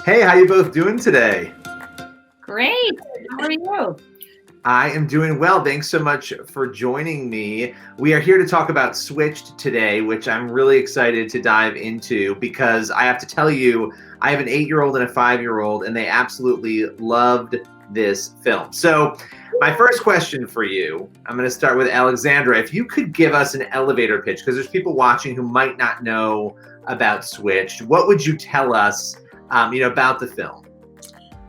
Hey, how you both doing today? Great. How are you? I am doing well. Thanks so much for joining me. We are here to talk about Switched today, which I'm really excited to dive into because I have to tell you, I have an 8-year-old and a 5-year-old, and they absolutely loved this film. So, my first question for you, I'm going to start with Alexandra. If you could give us an elevator pitch, because there's people watching who might not know about Switched, what would you tell us, about the film?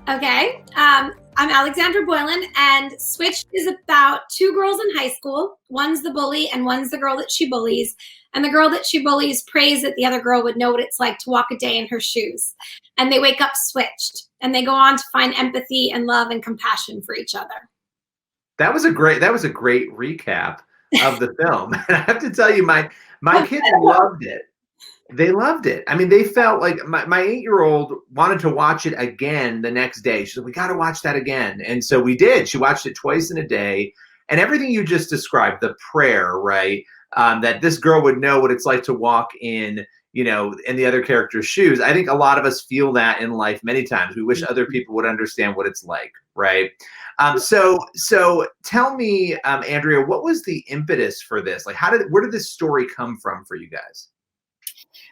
Okay. I'm Alexandra Boylan, and Switched is about two girls in high school. One's the bully, and one's the girl that she bullies. And the girl that she bullies prays that the other girl would know what it's like to walk a day in her shoes. And they wake up switched, and they go on to find empathy and love and compassion for each other. That was a great recap of the film. And I have to tell you, my kids loved it. They loved it. I mean, they felt like my 8-year-old wanted to watch it again the next day. She said, "We got to watch that again." And so we did. She watched it twice in a day. And everything you just described, the prayer, right? That this girl would know what it's like to walk in, in the other character's shoes. I think a lot of us feel that in life many times. We wish other people would understand what it's like, right? So tell me, Andrea, what was the impetus for this? Like, where did this story come from for you guys?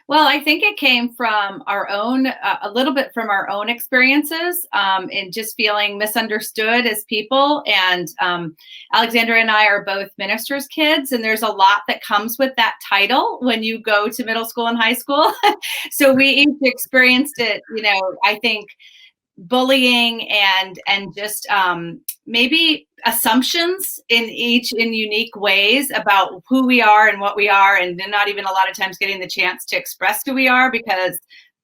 Well, I think it came from our own, a little bit from our own experiences, in just feeling misunderstood as people. And Alexandra and I are both ministers' kids, and there's a lot that comes with that title when you go to middle school and high school. So we each experienced it, I think bullying and just maybe assumptions in unique ways about who we are and what we are, and not even a lot of times getting the chance to express who we are, because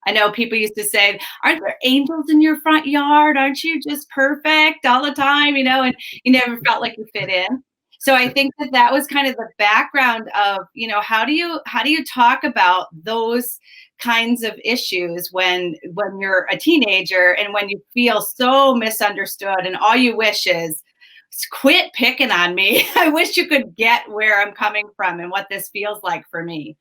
I know people used to say, "Aren't there angels in your front yard? Aren't you just perfect all the time?" And you never felt like you fit in. So I think that was kind of the background of, how do you talk about those kinds of issues when you're a teenager and when you feel so misunderstood and all you wish is, quit picking on me. I wish you could get where I'm coming from and what this feels like for me.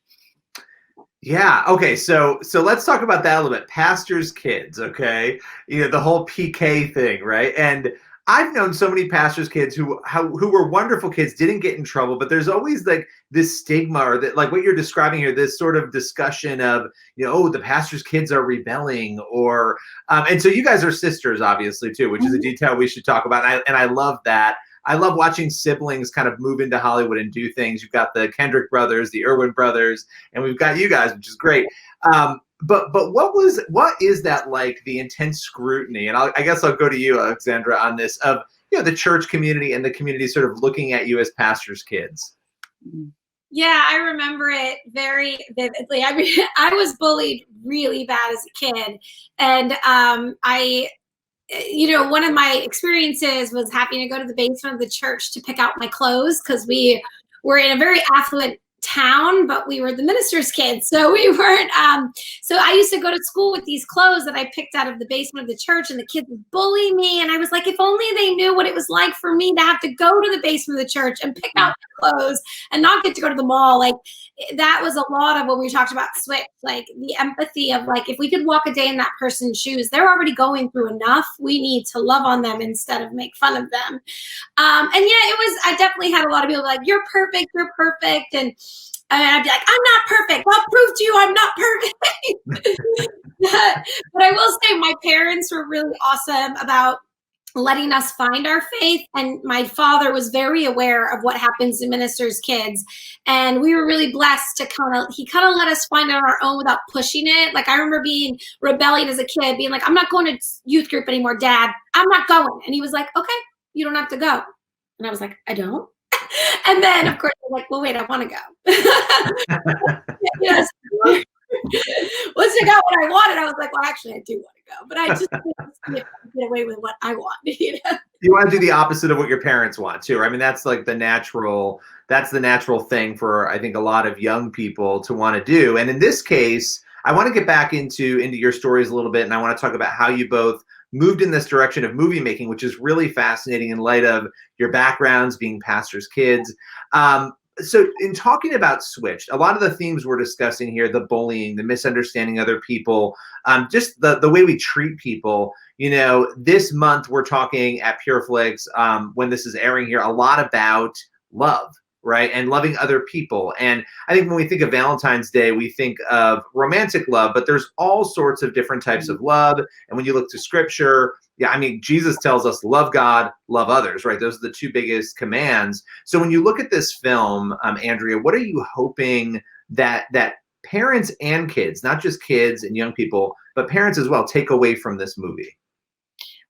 Yeah. Okay. So let's talk about that a little bit. Pastors' kids. Okay. The whole PK thing, right? And I've known so many pastors' kids who were wonderful kids, didn't get in trouble, but there's always like this stigma, or that, like what you're describing here, this sort of discussion of, oh, the pastor's kids are rebelling, or and so you guys are sisters, obviously, too, which is a detail we should talk about. And I love that. I love watching siblings kind of move into Hollywood and do things. You've got the Kendrick brothers, the Irwin brothers, and we've got you guys, which is great. But what is that like, the intense scrutiny? And I guess I'll go to you, Alexandra, on this, of the church community and the community sort of looking at you as pastors' kids. Yeah, I remember it very vividly. I mean, I was bullied really bad as a kid, and one of my experiences was having to go to the basement of the church to pick out my clothes, because we were in a very affluent town, but we were the minister's kids, so we weren't so I used to go to school with these clothes that I picked out of the basement of the church, and the kids would bully me, and I was like, if only they knew what it was like for me to have to go to the basement of the church and pick out the clothes and not get to go to the mall. Like, that was a lot of what we talked about Switch, like the empathy of, like, if we could walk a day in that person's shoes, they're already going through enough. We need to love on them instead of make fun of them. I definitely had a lot of people like, you're perfect, and I'd be like, I'm not perfect. I'll prove to you I'm not perfect. But I will say my parents were really awesome about letting us find our faith. And my father was very aware of what happens to ministers' kids. And we were really blessed to he kind of let us find it on our own without pushing it. Like, I remember being rebelling as a kid, being like, I'm not going to youth group anymore, Dad. I'm not going. And he was like, okay, you don't have to go. And I was like, I don't. And then, of course, I'm like, well, wait, I want to go. Yes. Once I got what I wanted, I was like, well, actually, I do want to go. But I just get away with what I want. You want to do the opposite of what your parents want, too. I mean, that's like the natural thing for, I think, a lot of young people to want to do. And in this case, I want to get back into your stories a little bit, and I want to talk about how you both moved in this direction of movie making, which is really fascinating in light of your backgrounds being pastors' kids. so in talking about Switched, a lot of the themes we're discussing here, the bullying, the misunderstanding other people, just the way we treat people, this month we're talking at Pure Flix, when this is airing here, a lot about love, right? And loving other people. And I think when we think of Valentine's Day, we think of romantic love, but there's all sorts of different types of love. And when you look to scripture, yeah, I mean, Jesus tells us love God, love others, right? Those are the two biggest commands. So when you look at this film, Andrea, what are you hoping that parents and kids, not just kids and young people, but parents as well, take away from this movie?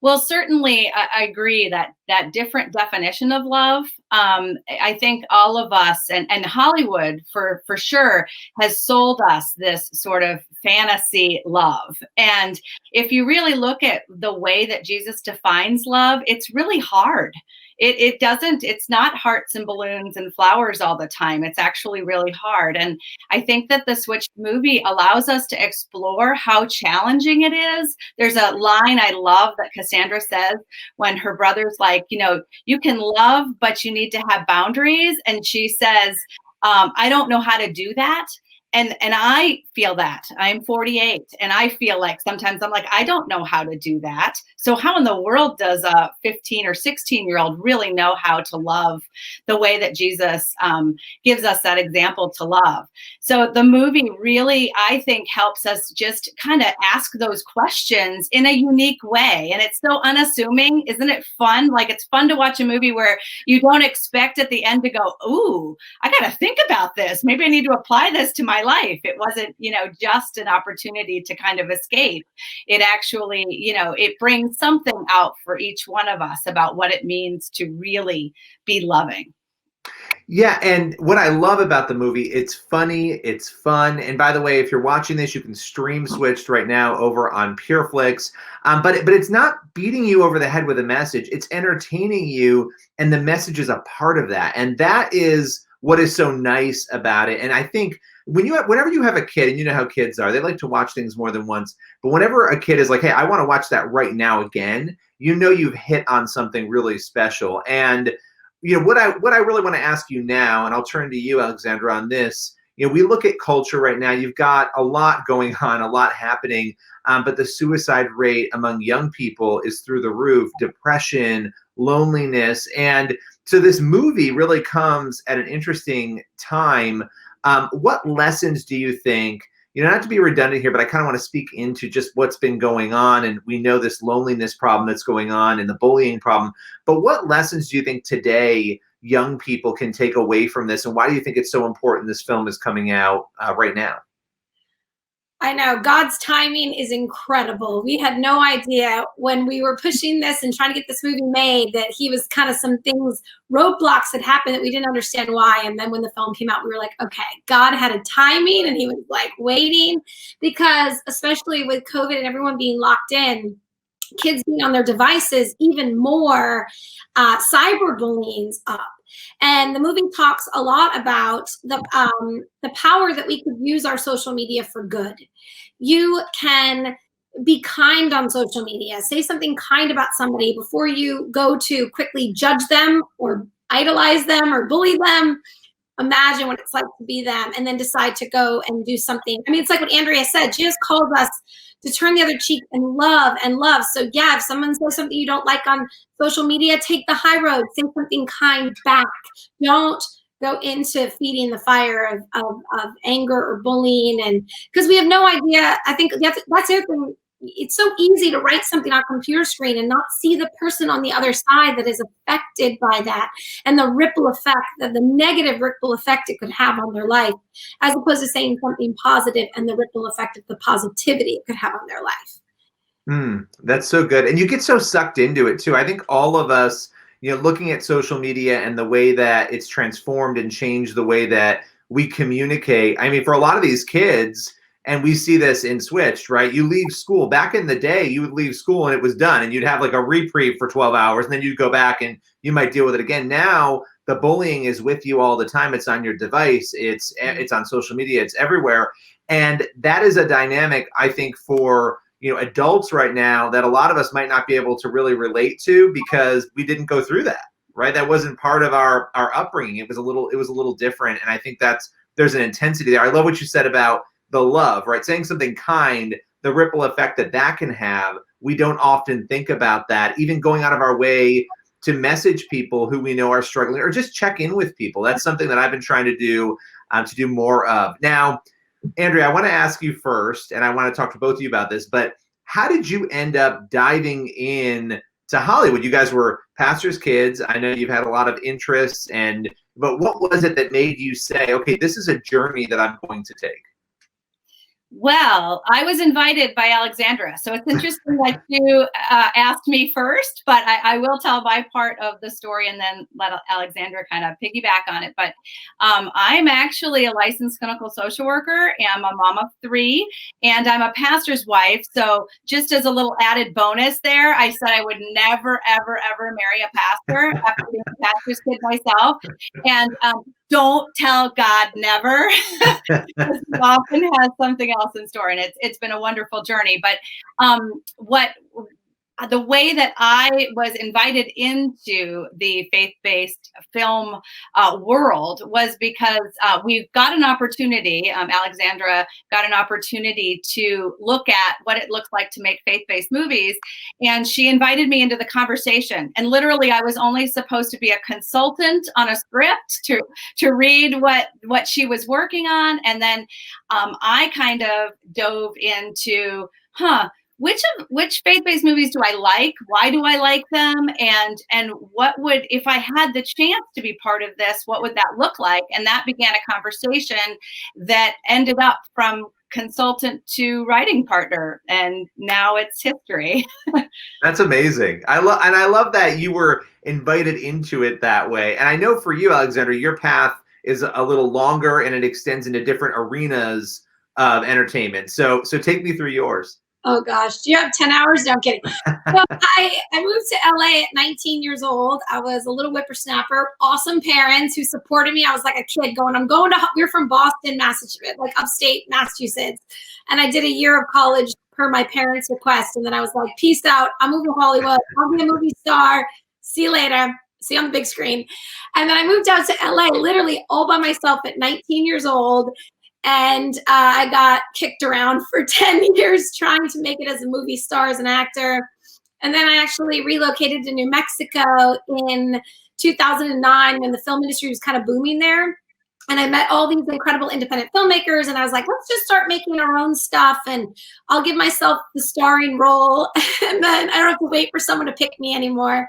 Well, certainly, I agree that different definition of love. I think all of us and Hollywood for sure has sold us this sort of fantasy love. And if you really look at the way that Jesus defines love, it's really hard. It's not hearts and balloons and flowers all the time. It's actually really hard. And I think that the Switched movie allows us to explore how challenging it is. There's a line I love that Cassandra says when her brother's like, you can love, but you need to have boundaries. And she says, I don't know how to do that. And I feel that. I'm 48 and I feel like sometimes I'm like, I don't know how to do that. So how in the world does a 15 or 16-year-old really know how to love the way that Jesus gives us that example to love? So the movie really, I think, helps us just kind of ask those questions in a unique way. And it's so unassuming. Isn't it fun? Like, it's fun to watch a movie where you don't expect at the end to go, ooh, I got to think about this. Maybe I need to apply this to my life. It wasn't, just an opportunity to kind of escape. It actually, it brings something out for each one of us about what it means to really be loving. Yeah, and what I love about the movie, it's funny, it's fun. And by the way, if you're watching this, you can stream Switched right now over on Pure Flix. But it's not beating you over the head with a message. It's entertaining you, and the message is a part of that. And that is what is so nice about it. And I think whenever you have a kid, and you know how kids are, they like to watch things more than once. But whenever a kid is like, hey, I want to watch that right now again, you've hit on something really special. And what I really want to ask you now, and I'll turn to you, Alexandra, on this. We look at culture right now. You've got a lot going on, a lot happening, but the suicide rate among young people is through the roof. Depression, loneliness, and so this movie really comes at an interesting time. What lessons do you think? Not to be redundant here, but I kind of want to speak into just what's been going on. And we know this loneliness problem that's going on and the bullying problem. But what lessons do you think today young people can take away from this? And why do you think it's so important this film is coming out right now? I know God's timing is incredible. We had no idea when we were pushing this and trying to get this movie made that he was kind of some things, roadblocks that happened that we didn't understand why. And then when the film came out, we were like, okay, God had a timing, and he was like waiting, because especially with COVID and everyone being locked in, kids being on their devices, even more cyberbullying's up. And the movie talks a lot about the power that we could use our social media for good. You can be kind on social media. Say something kind about somebody before you go to quickly judge them or idolize them or bully them. Imagine what it's like to be them, and then decide to go and do something. I mean, it's like what Andrea said. She just called us to turn the other cheek and love and love. So yeah, if someone says something you don't like on social media, take the high road, say something kind back. Don't go into feeding the fire of anger or bullying, and because we have no idea. I think that's the other thing. It's so easy to write something on a computer screen and not see the person on the other side that is affected by that, and the ripple effect, the negative ripple effect it could have on their life, as opposed to saying something positive and the ripple effect of the positivity it could have on their life. That's so good. And you get so sucked into it too. I think all of us, looking at social media and the way that it's transformed and changed the way that we communicate. I mean, for a lot of these kids, and we see this in Switched, right? You leave school. Back in the day, you would leave school and it was done, and you'd have like a reprieve for 12 hours, and then you'd go back and you might deal with it again. Now, the bullying is with you all the time. It's on your device. It's on social media. It's everywhere. And that is a dynamic, I think, for adults right now that a lot of us might not be able to really relate to because we didn't go through that, right? That wasn't part of our upbringing. It was a little different. And I think there's an intensity there. I love what you said about the love, right? Saying something kind, the ripple effect that can have. We don't often think about that, even going out of our way to message people who we know are struggling, or just check in with people. That's something that I've been trying to do more of. Now, Andrea, I want to ask you first, and I want to talk to both of you about this, but how did you end up diving in to Hollywood? You guys were pastors' kids. I know you've had a lot of interests, but what was it that made you say, okay, this is a journey that I'm going to take? Well, I was invited by Alexandra, so it's interesting that you asked me first, but I will tell my part of the story and then let Alexandra kind of piggyback on it. But I'm actually a licensed clinical social worker, and I'm a mom of 3, and I'm a pastor's wife. So just as a little added bonus there, I said I would never, ever, ever marry a pastor after being a pastor's kid myself. And don't tell God never, because he often has something else in store, and it's been a wonderful journey. But the way that I was invited into the faith-based film world was because we got an opportunity, Alexandra got an opportunity to look at what it looks like to make faith-based movies. And she invited me into the conversation. And literally, I was only supposed to be a consultant on a script to read what she was working on. And then I kind of dove into, which faith-based movies do I like? Why do I like them? And what would, if I had the chance to be part of this, what would that look like? And that began a conversation that ended up from consultant to writing partner, and now it's history. That's amazing. I love that you were invited into it that way. And I know for you, Alexandra, your path is a little longer and it extends into different arenas of entertainment. So take me through yours. Oh gosh, do you have 10 hours? No, I'm kidding. So I moved to LA at 19 years old. I was a little whippersnapper, awesome parents who supported me. I was like a kid we're from Boston, Massachusetts, like upstate Massachusetts. And I did a year of college per my parents' request. And then I was like, peace out. I'm moving to Hollywood. I'll be a movie star. See you later. See you on the big screen. And then I moved out to LA literally all by myself at 19 years old. And I got kicked around for 10 years trying to make it as a movie star, as an actor. And then I actually relocated to New Mexico in 2009 when the film industry was kind of booming there. And I met all these incredible independent filmmakers. And I was like, let's just start making our own stuff. And I'll give myself the starring role. And then I don't have to wait for someone to pick me anymore.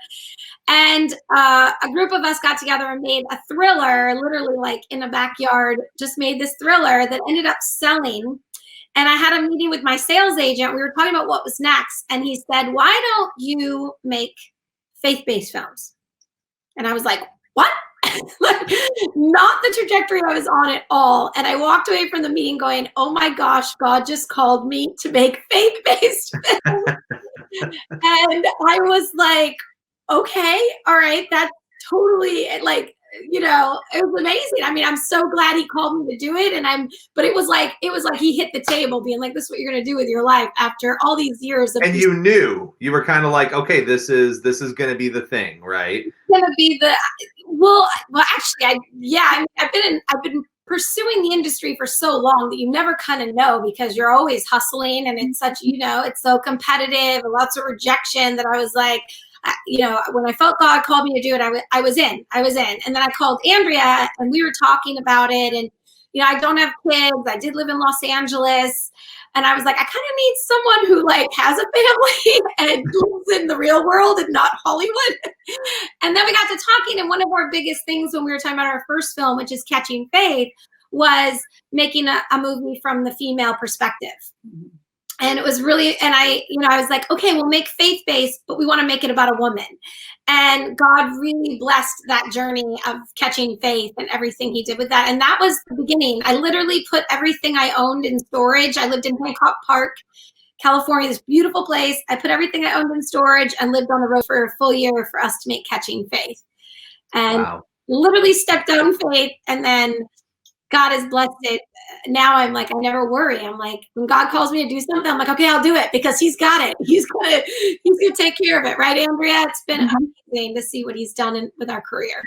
And a group of us got together and made a thriller, literally like in a backyard, just made this thriller that ended up selling. And I had a meeting with my sales agent. We were talking about what was next. And he said, why don't you make faith-based films? And I was like, what? Like, not the trajectory I was on at all. And I walked away from the meeting going, oh my gosh, God just called me to make faith-based films. And I was like, okay, all right, that's totally, like, you know, it was amazing. I mean, I'm so glad he called me to do it. But it was like he hit the table being like, this is what you're going to do with your life after all these years. And you knew, you were kind of like, okay, this is going to be the thing, right? It's going to be well, actually, I've been pursuing the industry for so long that you never kind of know, because you're always hustling and it's such, it's so competitive and lots of rejection that I was like, when I felt God called me to do it, I was in. And then I called Andrea and we were talking about it. And, I don't have kids. I did live in Los Angeles. And I was like, I kind of need someone who like has a family and lives in the real world and not Hollywood. And then we got to talking. And one of our biggest things when we were talking about our first film, which is Catching Faith, was making a movie from the female perspective. And it was really, and I was like, okay, we'll make faith-based, but we want to make it about a woman. And God really blessed that journey of Catching Faith and everything he did with that. And that was the beginning. I literally put everything I owned in storage. I lived in Hancock Park, California, this beautiful place. I put everything I owned in storage and lived on the road for a full year for us to make Catching Faith. And literally stepped out in faith, and then God has blessed it now I'm like, I never worry. I'm like, when God calls me to do something, I'm like, okay, I'll do it because he's got it. He's gonna take care of it. Right, Andrea? It's been amazing to see what he's done with our career.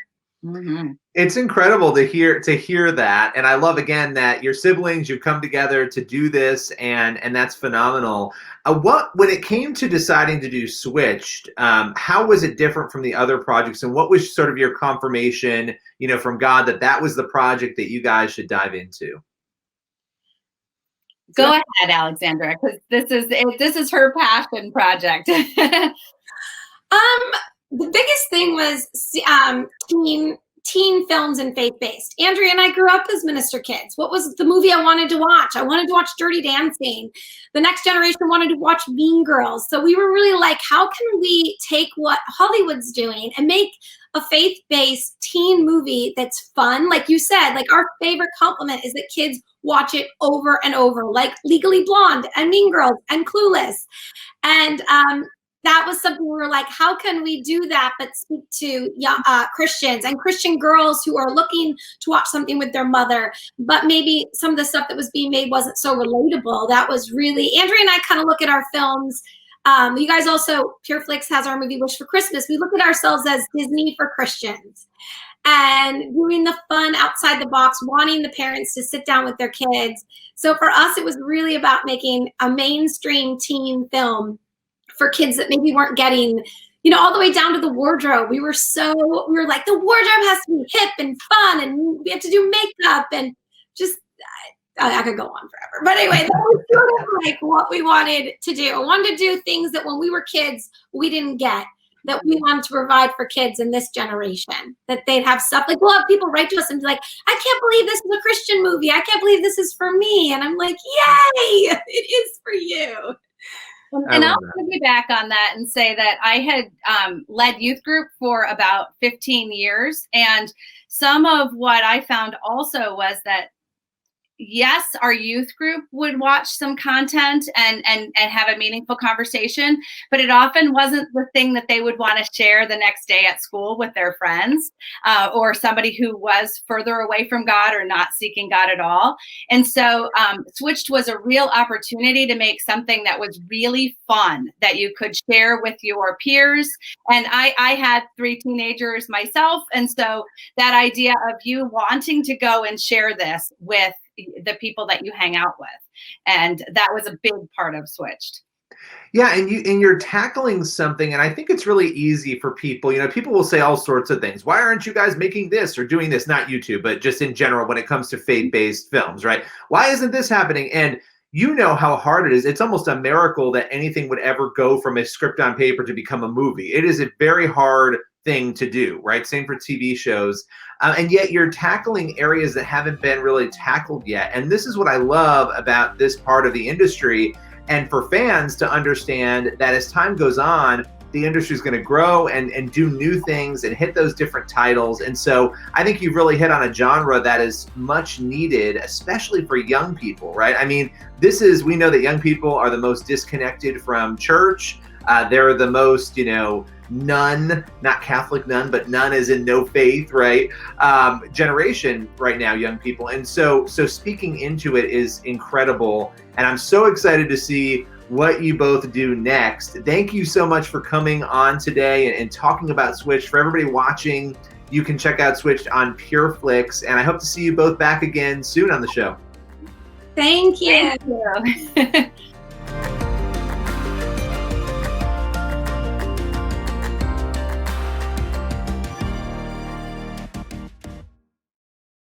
It's incredible to hear that, and I love again that your siblings, you've come together to do this, and that's phenomenal. When it came to deciding to do Switched, how was it different from the other projects, and what was sort of your confirmation, from God that was the project that you guys should dive into? Go ahead, Alexandra, because this is her passion project. The biggest thing was teen films and faith-based. Andrea and I grew up as minister kids. What was the movie I wanted to watch? I wanted to watch Dirty Dancing. The next generation wanted to watch Mean Girls. So we were really like, how can we take what Hollywood's doing and make a faith-based teen movie that's fun? Like you said, like our favorite compliment is that kids watch it over and over, like Legally Blonde and Mean Girls and Clueless. And that was something we were like, how can we do that but speak to Christians and Christian girls who are looking to watch something with their mother, but maybe some of the stuff that was being made wasn't so relatable. That was really, Andrea and I kind of look at our films. You guys also, Pure Flix has our movie Wish for Christmas. We look at ourselves as Disney for Christians and doing the fun outside the box, wanting the parents to sit down with their kids. So for us, it was really about making a mainstream teen film for kids that maybe weren't getting, all the way down to the wardrobe. We were like, the wardrobe has to be hip and fun, and we have to do makeup, and just, I could go on forever. But anyway, that was sort of like what we wanted to do. I wanted to do things that when we were kids, we didn't get, that we wanted to provide for kids in this generation, that they'd have stuff like, we'll have people write to us and be like, I can't believe this is a Christian movie. I can't believe this is for me. And I'm like, yay, it is for you. And I'll piggyback on that and say that I had led youth group for about 15 years. And some of what I found also was that, yes, our youth group would watch some content and have a meaningful conversation, but it often wasn't the thing that they would want to share the next day at school with their friends or somebody who was further away from God or not seeking God at all. And so Switched was a real opportunity to make something that was really fun that you could share with your peers. And I had 3 teenagers myself. And so that idea of you wanting to go and share this with the people that you hang out with, and that was a big part of Switched. Yeah, and you're tackling something, and I think it's really easy for people. People will say all sorts of things. Why aren't you guys making this or doing this? Not you two, but just in general when it comes to faith-based films, right? Why isn't this happening? And how hard it is. It's almost a miracle that anything would ever go from a script on paper to become a movie. It is a very hard thing to do, right? Same for TV shows. And yet you're tackling areas that haven't been really tackled yet. And this is what I love about this part of the industry. And for fans to understand that as time goes on, the industry is going to grow and do new things and hit those different titles. And so I think you've really hit on a genre that is much needed, especially for young people, right? I mean, we know that young people are the most disconnected from church. They're the most, nun, not Catholic nun, but nun as in no faith, right? Generation right now, young people. And so speaking into it is incredible. And I'm so excited to see what you both do next. Thank you so much for coming on today and talking about Switched. For everybody watching, you can check out Switched on Pure Flix. And I hope to see you both back again soon on the show. Thank you. Thank you.